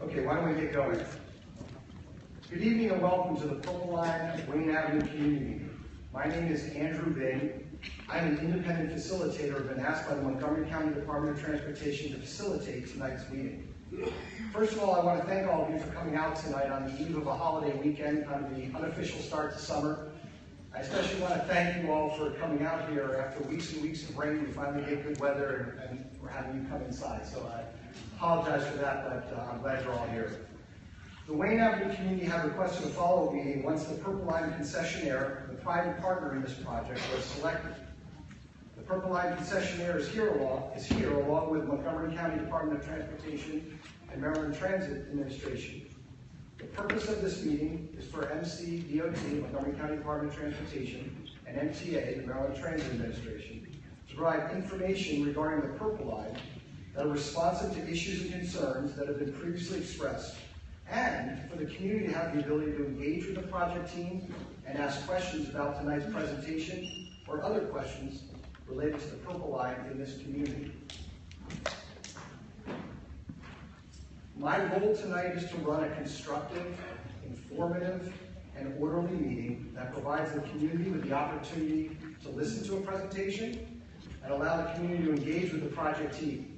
Okay, why don't we get going? Good evening and welcome to the Purple Line Wayne Avenue Community Meeting. My name is Andrew Bing. I'm an independent facilitator and been asked by the Montgomery County Department of Transportation to facilitate tonight's meeting. First of all, I want to thank all of you for coming out tonight on the eve of a holiday weekend, kind of the unofficial start to summer. I especially want to thank you all for coming out here after weeks and weeks of rain. We finally get good weather and we're having you come inside. So I apologize for that, but I'm glad you're all here. The Wayne Avenue community had requested a follow-up meeting once the Purple Line concessionaire, the private partner in this project, was selected. The Purple Line concessionaire is here along with Montgomery County Department of Transportation and Maryland Transit Administration. The purpose of this meeting is for MCDOT, Montgomery County Department of Transportation, and MTA, the Maryland Transit Administration, to provide information regarding the Purple Line that are responsive to issues and concerns that have been previously expressed, and for the community to have the ability to engage with the project team and ask questions about tonight's presentation or other questions related to the Purple Line in this community. My goal tonight is to run a constructive, informative, and orderly meeting that provides the community with the opportunity to listen to a presentation and allow the community to engage with the project team.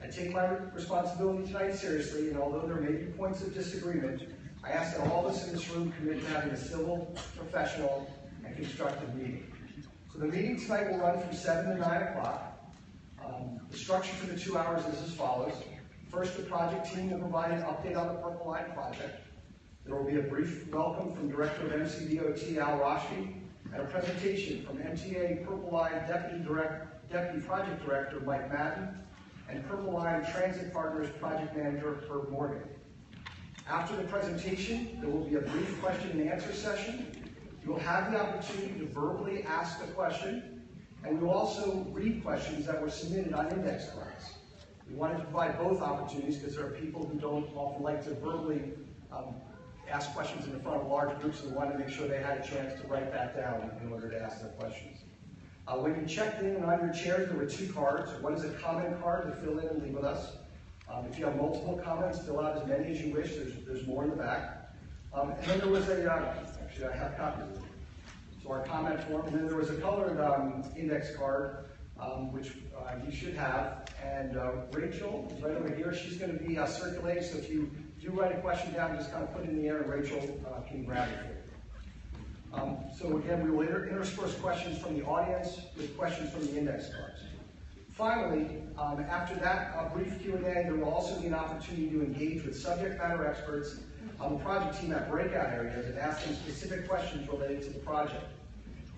I take my responsibility tonight seriously, and although there may be points of disagreement, I ask that all of us in this room commit to having a civil, professional, and constructive meeting. So the meeting tonight will run from 7 to 9 o'clock. The structure for the 2 hours is as follows. First, the project team will provide an update on the Purple Line project. There will be a brief welcome from Director of MCDOT, Al Rashfi, and a presentation from MTA Purple Line Deputy Project Director, Mike Madden, and Purple Line Transit Partners Project Manager, Herb Morgan. After the presentation, there will be a brief question and answer session. You will have the opportunity to verbally ask a question, and we will also read questions that were submitted on index cards. We wanted to provide both opportunities because there are people who don't often like to verbally ask questions in the front of large groups, and we wanted to make sure they had a chance to write that down in order to ask their questions. When you checked in and on your chairs, there were 2 cards. One is a comment card to fill in and leave with us. If you have multiple comments, fill out as many as you wish. There's more in the back. And then there was actually I have copies. So our comment form, and then there was a colored index card, which you should have. And Rachel is right over here. She's going to be circulating, so if you do write a question down, just kind of put it in the air, and Rachel can grab it for you. So again, we will intersperse questions from the audience with questions from the index cards. Finally, after that brief Q&A, there will also be an opportunity to engage with subject matter experts on the project team at breakout areas and ask them specific questions related to the project.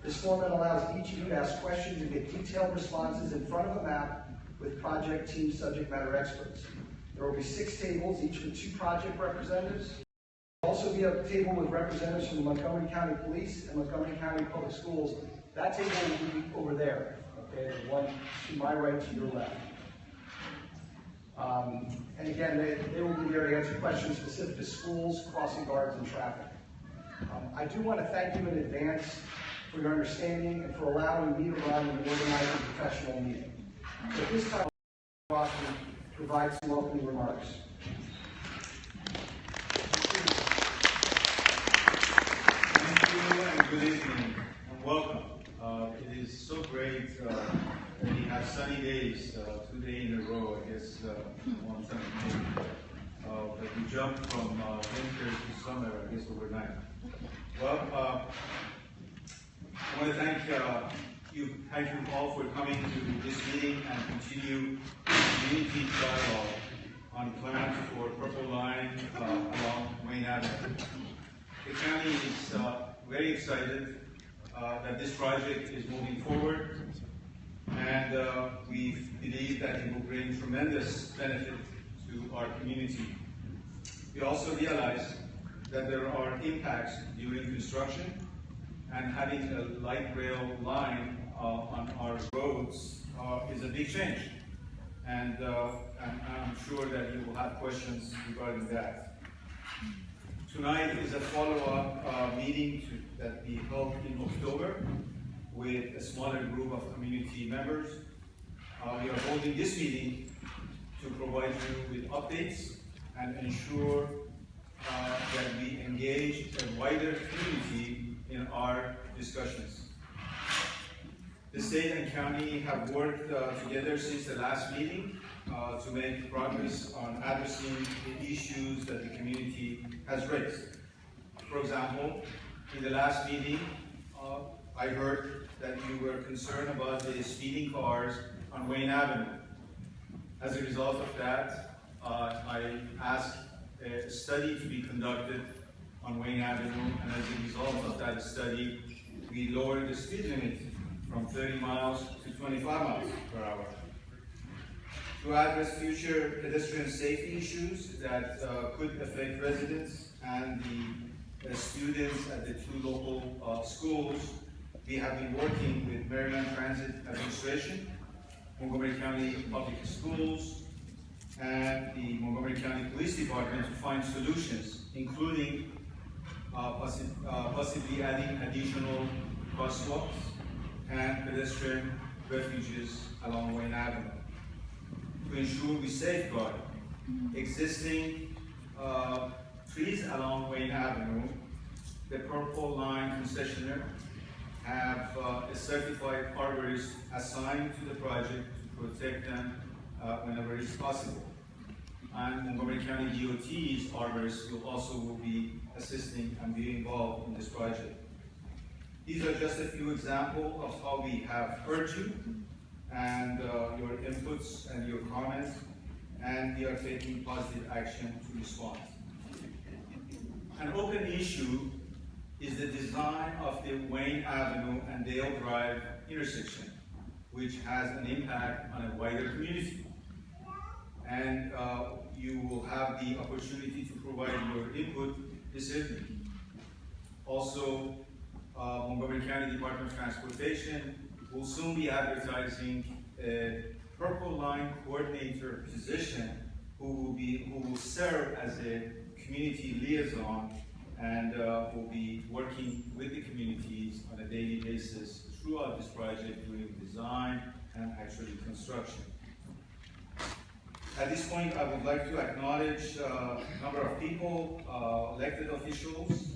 This format allows each of you to ask questions and get detailed responses in front of a map with project team subject matter experts. There will be 6 tables, each with 2 project representatives. There will also be a table with representatives from the Montgomery County Police and Montgomery County Public Schools. That table will be over there, okay? The one to my right, to your left. And again, they will be there to answer questions specific to schools, crossing guards, and traffic. I do want to thank you in advance for your understanding and for allowing me to run and organize a professional meeting. So at this time, I'll provide some opening remarks. Thank you and good evening and welcome. It is so great that we have sunny days, 2 days in a row, I guess, one sunny day. But we jumped from winter to summer, I guess, overnight. Well, I want to thank you all for coming to this meeting and continue community dialogue on plans for Purple Line along Wayne Avenue. The county is very excited that this project is moving forward, and we believe that it will bring tremendous benefit to our community. We also realize that there are impacts during construction, and having a light rail line on our roads is a big change. And I'm sure that you will have questions regarding that. Tonight is a follow-up meeting that we held in October with a smaller group of community members. We are holding this meeting to provide you with updates and ensure that we engage a wider community in our discussions. The state and county have worked together since the last meeting to make progress on addressing the issues that the community has raised. For example, in the last meeting, I heard that you were concerned about the speeding cars on Wayne Avenue. As a result of that, I asked a study to be conducted on Wayne Avenue, and as a result of that study, we lowered the speed limit from 30 miles to 25 miles per hour. To address future pedestrian safety issues that could affect residents and the students at the two local schools, we have been working with Maryland Transit Administration, Montgomery County Public Schools, and the Montgomery County Police Department to find solutions, including possibly adding additional crosswalks and pedestrian refuges along Wayne Avenue to ensure we safeguard existing trees along Wayne Avenue. The Purple Line concessionaire have a certified arborist assigned to the project to protect them whenever it's possible. And Montgomery County DOT's arborists will also be assisting and be involved in this project. These are just a few examples of how we have heard you and your inputs and your comments, and we are taking positive action to respond. An open issue is the design of the Wayne Avenue and Dale Drive intersection, which has an impact on a wider community. And you will have the opportunity to provide your input this evening. Also, Montgomery County Department of Transportation will soon be advertising a Purple Line coordinator position who will serve as a community liaison and will be working with the communities on a daily basis throughout this project, doing design and actually construction. At this point, I would like to acknowledge a number of people, elected officials.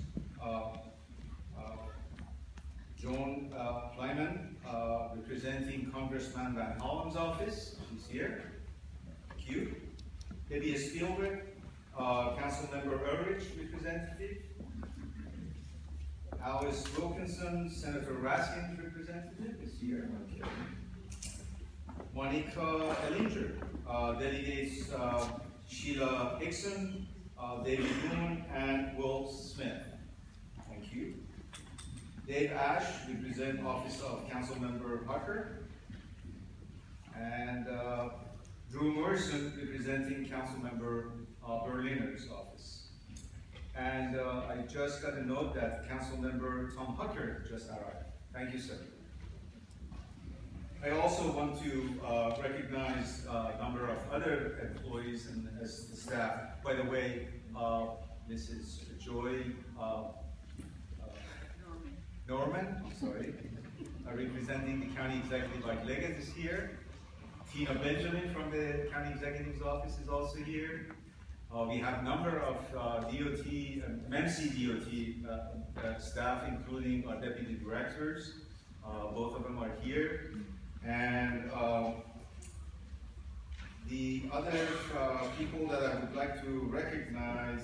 Joan Lyman, representing Congressman Van Hollen's office, she's here. Thank you. Debbie Spielberg, Council Member Ulrich representative. Alice Wilkinson, Senator Raskin's representative, is here. Okay. Monica Ellinger, delegates Sheila Hickson, David Moon, and Will Smith. Thank you. Dave Ash, represent Office of Council Member Hucker. And Drew Morrison, representing Council Member Berliner's office. And I just got a note that Council Member Tom Hucker just arrived. Thank you, sir. I also want to recognize a number of other employees and as the staff. By the way, Mrs. Joy Norman, I'm sorry, representing the County Executive Mike Leggett is here. Tina Benjamin from the County Executive's office is also here. We have a number of DOT and MMC DOT staff, including our deputy directors. Both of them are here. And the other people that I would like to recognize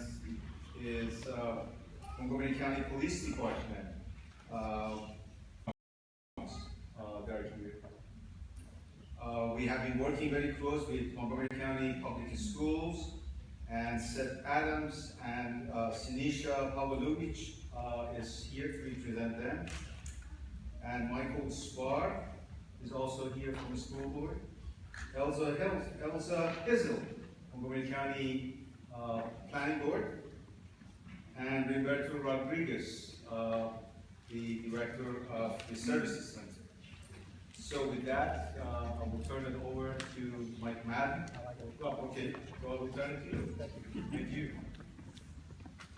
is Montgomery County Police Department. They're here. We have been working very close with Montgomery County Public Schools, and Seth Adams and Sinisha Pavlovich is here to represent them. And Michael Spar is also here from the school board. Elsa Hizzle, Montgomery County Planning Board. And Roberto Rodriguez, the director of the Services Center. So with that, I will turn it over to Mike Madden. Oh, okay, so I will turn it to you. Thank you.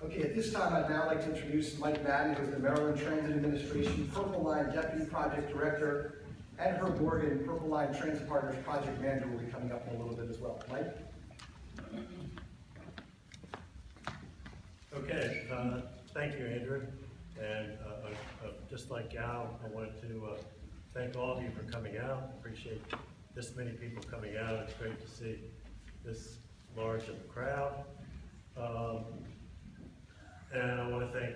Okay, at this time, I'd now like to introduce Mike Madden, who is the Maryland Transit Administration Purple Line Deputy Project Director, and Herb Morgan, Purple Line Transit Partners Project Manager, will be coming up in a little bit as well. Mike? Okay, thank you, Andrew. And just like Al, I wanted to thank all of you for coming out. Appreciate this many people coming out. It's great to see this large of a crowd. And I want to thank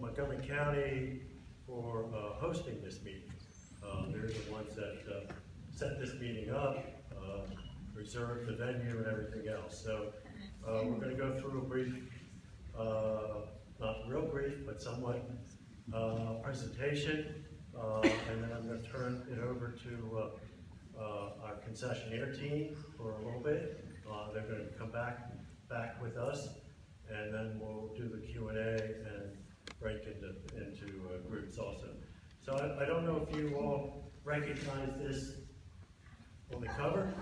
Montgomery County for hosting this meeting. They're the ones that set this meeting up, reserved the venue and everything else. So we're going to go through a brief, not real brief, but somewhat presentation, and then I'm going to turn it over to our concessionaire team for a little bit. They're going to come back with us, and then we'll do the Q&A and break into groups also. So I don't know if you all recognize this on the cover.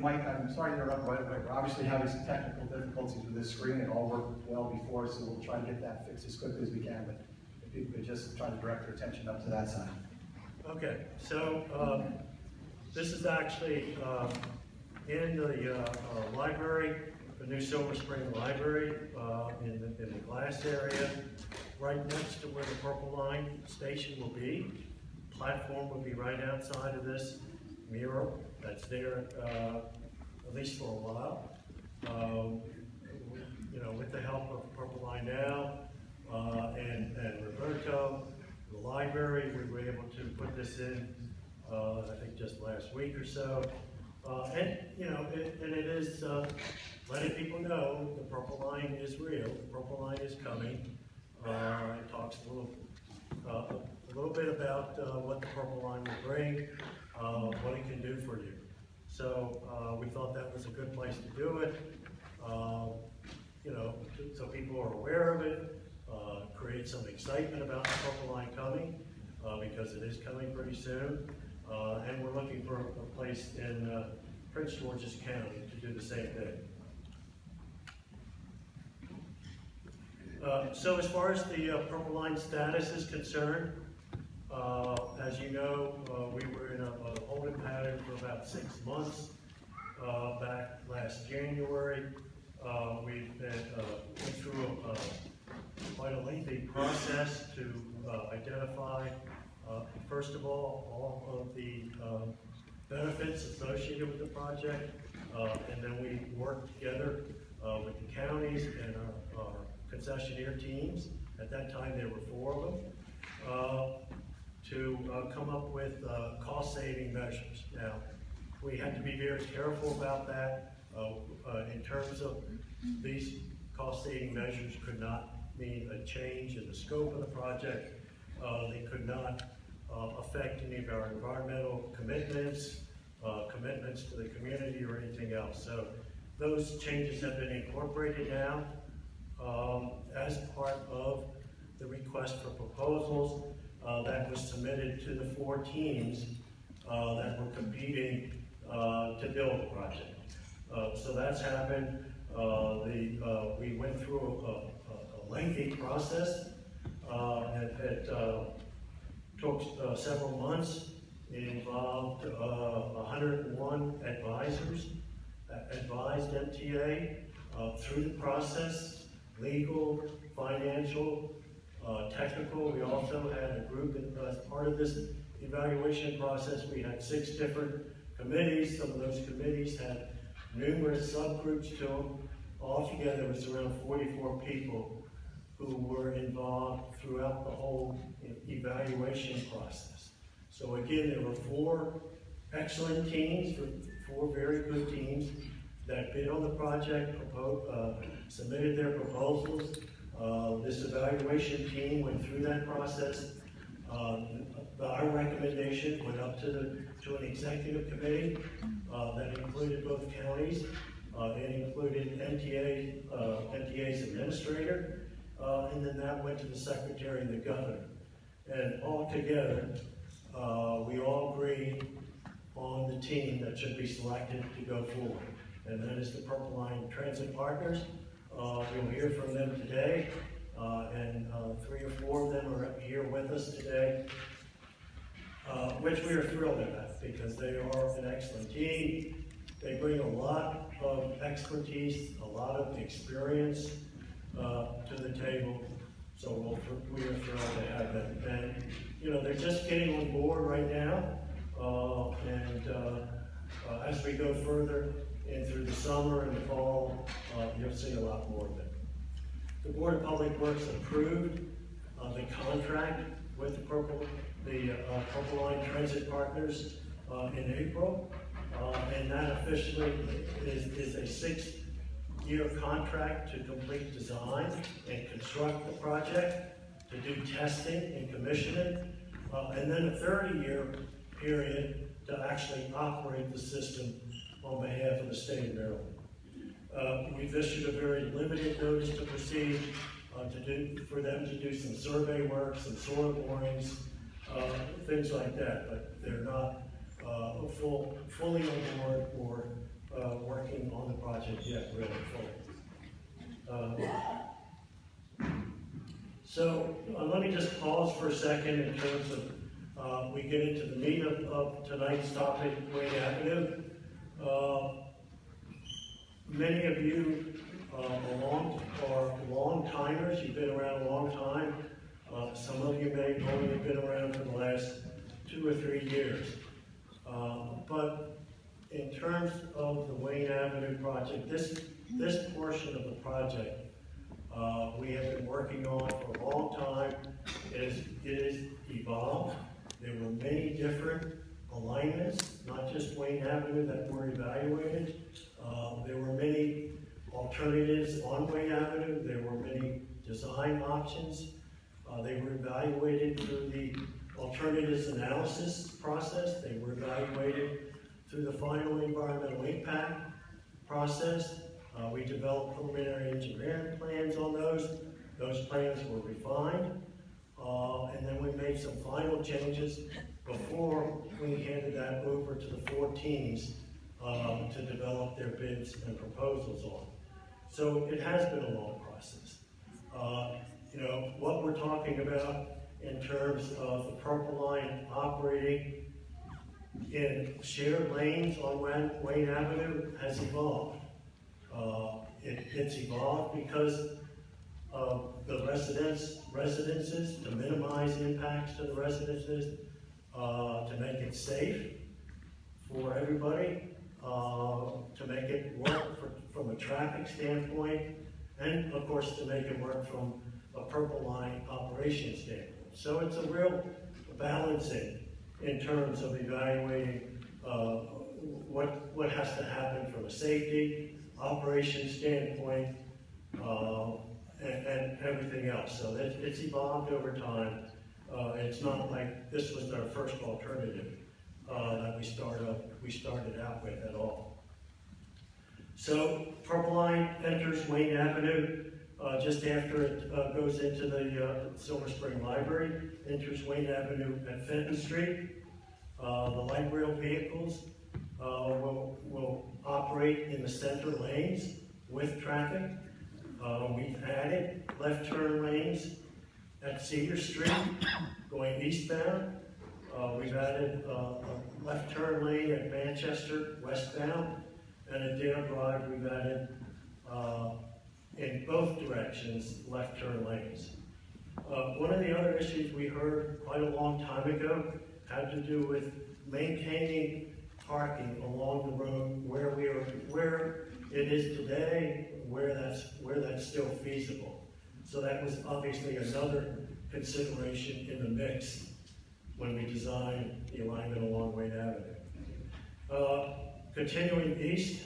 Mike, I'm sorry to interrupt right away. We're obviously having some technical difficulties with this screen. It all worked well before, so we'll try to get that fixed as quickly as we can. But if people could just try to direct their attention up to that side. Okay, so this is actually in the library, the new Silver Spring Library in the glass area, right next to where the Purple Line station will be. Platform will be right outside of this mural that's there at least for a while. You know, with the help of Purple Line now and Roberto, the library, we were able to put this in, I think just last week or so. And you know, it is letting people know the Purple Line is real. The Purple Line is coming. It talks a little bit about what the Purple Line will bring, what it can do for you. So we thought that was a good place to do it. You know, so people are aware of it, create some excitement about the Purple Line coming, because it is coming pretty soon. And we're looking for a place in Prince George's County to do the same thing. So as far as the Purple Line status is concerned, as you know, we were in a holding pattern for about 6 months back last January. We've been went through quite a lengthy process to identify, first of all of the benefits associated with the project, and then we worked together with the counties and our concessionaire teams. At that time, there were 4 of them, to come up with cost-saving measures. Now, we had to be very careful about that in terms of these cost-saving measures could not mean a change in the scope of the project. They could not affect any of our environmental commitments, commitments to the community or anything else. So those changes have been incorporated now as part of the request for proposals that was submitted to the 4 teams that were competing to build the project. So that's happened. We went through a lengthy process. It took several months. It involved 101 advisors, advised MTA through the process, legal, financial, technical. We also had a group as part of this evaluation process. We had 6 different committees. Some of those committees had numerous subgroups to them. Altogether, it was around 44 people who were involved throughout the whole evaluation process. So again, there were 4 excellent teams, 4 very good teams that bid on the project, submitted their proposals. This evaluation team went through that process. Our recommendation went up to an executive committee that included both counties. It included MTA's administrator, and then that went to the secretary and the governor. And all together, we all agreed on the team that should be selected to go forward. And that is the Purple Line Transit Partners. You'll hear from them today, and 3 or 4 of them are here with us today, which we are thrilled about because they are an excellent team. They bring a lot of expertise, a lot of experience to the table. So we are thrilled to have them. And, you know, they're just getting on board right now. As we go further and through the summer and the fall, you'll see a lot more of them. The Board of Public Works approved the contract with the Purple Line Transit Partners in April, and that officially is a 6-year contract to complete design and construct the project, to do testing and commissioning, and then a 30-year period to actually operate the system on behalf of the state of Maryland. We've issued a very limited notice to proceed for them to do some survey work, some soil borings, things like that, but they're not fully on board or working on the project yet, really fully. So let me just pause for a second in terms of we get into the meat of tonight's topic, Wayne Avenue. Many of you are long timers. You've been around a long time. Some of you may have only been around for the last 2 or 3 years. But in terms of the Wayne Avenue project, this portion of the project we have been working on for a long time. It is evolved. There were many different alignments, not just Wayne Avenue, that were evaluated. There were many alternatives on Wayne Avenue. There were many design options. They were evaluated through the alternatives analysis process. They were evaluated through the final environmental impact process. We developed preliminary engineering plans on those. Those plans were refined. And then we made some final changes before we handed that over to the 4 teams to develop their bids and proposals on. So it has been a long process. You know, what we're talking about in terms of the Purple Line operating in shared lanes on Wayne Avenue has evolved. It's evolved because of the residences, to minimize impacts to the residences, to make it safe for everybody, to make it work from a traffic standpoint, and of course to make it work from a Purple Line operation standpoint. So it's a real balancing in terms of evaluating what has to happen from a safety, operation standpoint, and everything else. So it's evolved over time. It's not like this was our first alternative that we started out with at all. So Purple Line enters Wayne Avenue just after it goes into the Silver Spring Library, enters Wayne Avenue at Fenton Street. The light rail vehicles will operate in the center lanes with traffic. We've added left turn lanes at Cedar Street going eastbound. We've added a left turn lane at Manchester westbound, and at Dale Drive we've added in both directions left turn lanes. One of the other issues we heard quite a long time ago had to do with maintaining parking along the road where it is today, where that's still feasible. So that was obviously another consideration in the mix when we designed the alignment along Wayne Avenue. Continuing east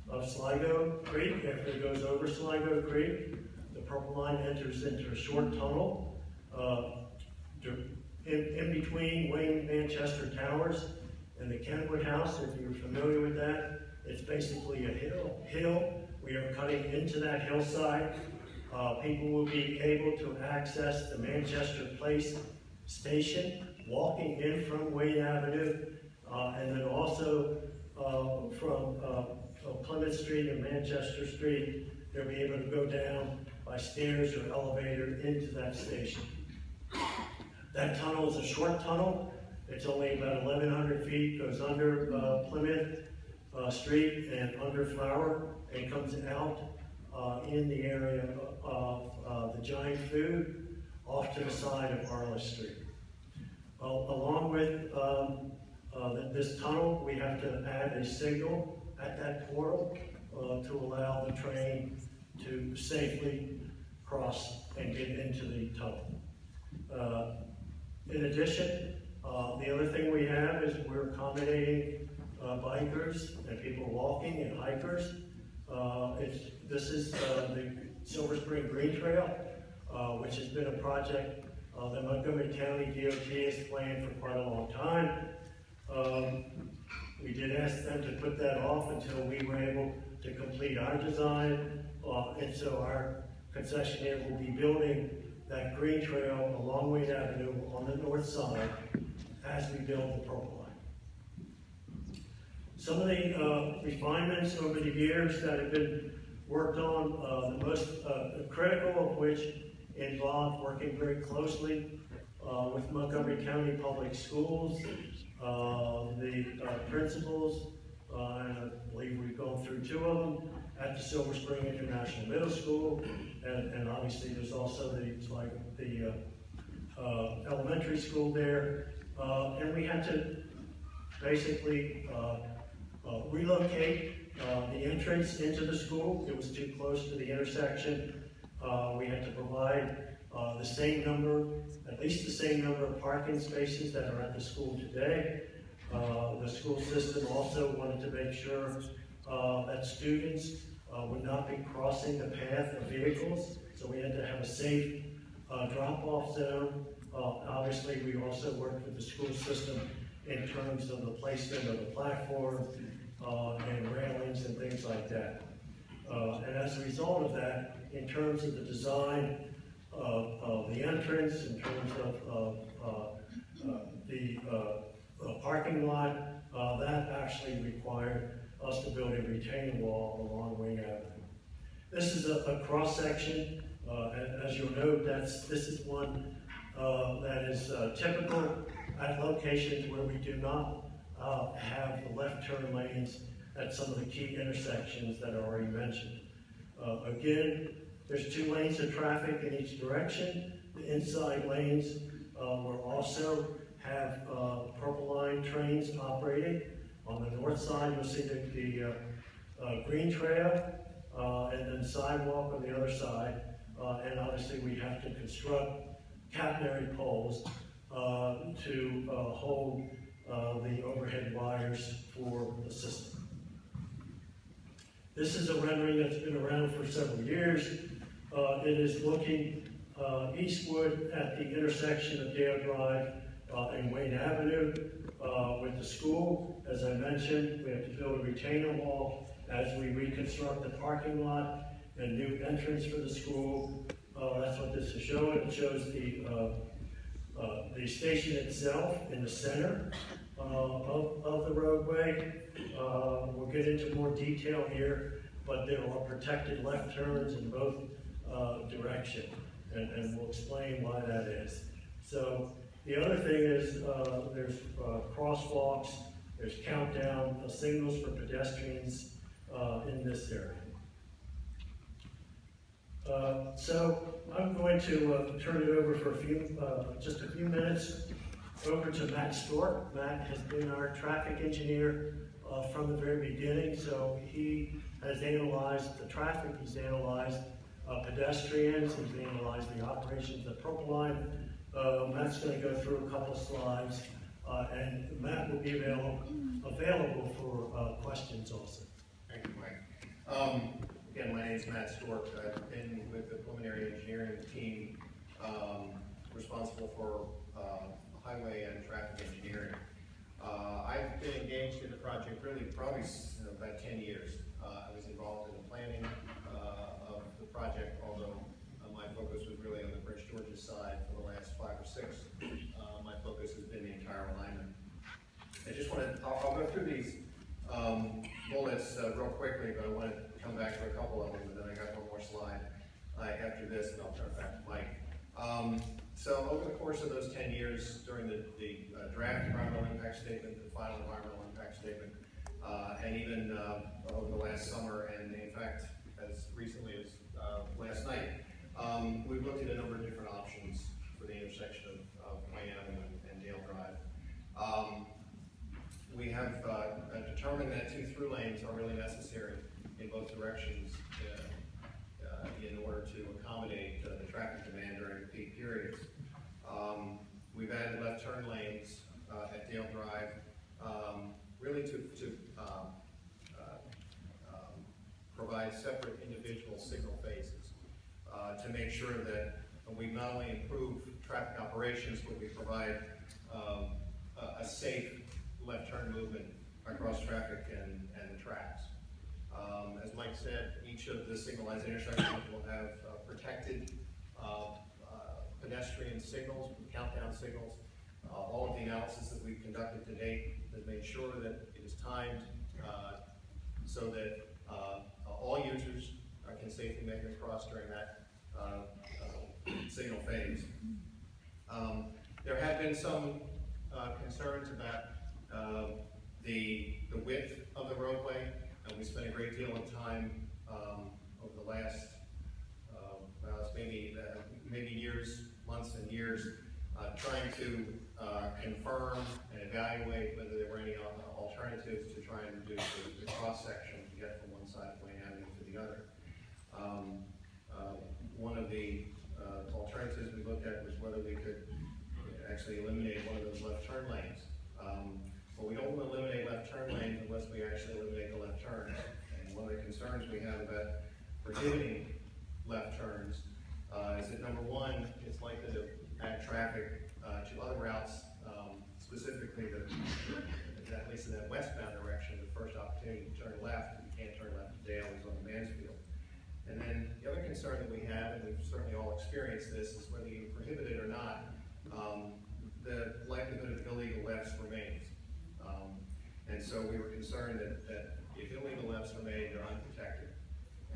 of Sligo Creek, after it goes over Sligo Creek, the Purple Line enters into a short tunnel in between Wayne Manchester Towers and the Kenwood House. If you're familiar with that, it's basically a hill. We are cutting into that hillside. People will be able to access the Manchester Place station, walking in from Wayne Avenue, and then also from Plymouth Street and Manchester Street, they'll be able to go down by stairs or elevator into that station. That tunnel is a short tunnel. It's only about 1,100 feet, goes under Plymouth, Street and under Flower, and comes out in the area of the Giant Food off to the side of Arliss Street. Along with this tunnel, we have to add a signal at that portal to allow the train to safely cross and get into the tunnel. In addition, the other thing we have is we're accommodating bikers and people walking and hikers. This is the Silver Spring Green Trail, which has been a project that Montgomery County DOT has planned for quite a long time. We did ask them to put that off until we were able to complete our design, and so our concessionaire will be building that green trail along Wayne Avenue on the north side as we build the Purple Line. Some of the refinements over the years that have been worked on, the most critical of which involved working very closely with Montgomery County Public Schools, the principals, and I believe we've gone through 2 of them at the Silver Spring International Middle School, and obviously there's also the elementary school there, and we had to basically relocate the entrance into the school. It was too close to the intersection. We had to provide the same number, at least the same number of parking spaces that are at the school today. The school system also wanted to make sure that students would not be crossing the path of vehicles, so we had to have a safe drop-off zone. Obviously, we also worked with the school system in terms of the placement of the platform and railings and things like that. And as a result of that, in terms of the design of the entrance, in terms of the parking lot, that actually required us to build a retaining wall along Wayne Avenue. This is a cross-section, and as you'll note, this is one that is typical at locations where we do not have the left turn lanes at some of the key intersections that are already mentioned. Again, there's 2 lanes of traffic in each direction. The inside lanes will also have Purple Line trains operating. On the north side, you'll see the green trail, and then sidewalk on the other side. And obviously, we have to construct catenary poles to hold the overhead wires for the system. This is a rendering that's been around for several years. It is looking eastward at the intersection of Dale Drive and Wayne Avenue with the school. As I mentioned, we have to build a retaining wall as we reconstruct the parking lot and new entrance for the school. That's what this is showing. It shows the station itself in the center of the roadway. We'll get into more detail here, but there are protected left turns in both directions, and we'll explain why that is. So the other thing is there's crosswalks, there's countdown signals for pedestrians in this area. So I'm going to turn it over for just a few minutes over to Matt Stork. Matt has been our traffic engineer from the very beginning, so he has analyzed the traffic, he's analyzed pedestrians, he's analyzed the operations of the Purple Line. Matt's going to go through a couple slides, and Matt will be available for questions also. Thank you, Mike. Again, my name is Matt Stork. I've been with the preliminary engineering team responsible for highway and traffic engineering. I've been engaged in the project really probably about 10 years. I was involved in the planning of the project, although my focus was really on the Prince George's side for the last 5 or 6. My focus has been the entire alignment. I just want to, I'll go through these bullets real quickly, but I want to come back to a couple of them, and then I got one more slide after this, and I'll turn it back to Mike. So over the course of those 10 years, during the draft environmental impact statement, the final environmental impact statement, and even last summer, and in fact, as recently as last night, we've looked at a number of different options for the intersection of Wayne Avenue and Dale Drive. We have determined that 2 through lanes are really necessary in both directions in order to accommodate the traffic demand during the peak periods. We've added left turn lanes at Dale Drive, really to provide separate individual signal phases to make sure that we not only improve traffic operations, but we provide a safe left turn movement across traffic and the tracks. As Mike said, each of the signalized intersections will have protected pedestrian signals, countdown signals. All of the analysis that we've conducted to date has made sure that it is timed so that all users can safely make it across during that signal phase. There have been some concerns about the width of the roadway, and we spent a great deal of time over the last maybe years, months and years, trying to confirm and evaluate whether there were any alternatives to try and reduce the cross section to get from one side of Wayne Avenue to the other. One of the alternatives we looked at was whether we could actually eliminate one of those left turn lanes. But we don't want to eliminate left turn lanes unless we actually eliminate the left turns. And one of the concerns we have about prohibiting left turns is that, number one, it's likely to add traffic to other routes, specifically at least in that westbound direction. The first opportunity to turn left, you can't turn left to Dale, is on the Mansfield. And then the other concern that we have, and we've certainly all experienced this, is whether you prohibit it or not, the likelihood of illegal lefts remains. And so we were concerned that if illegal lefts are made, they're unprotected,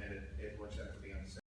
and it works out to be unsafe.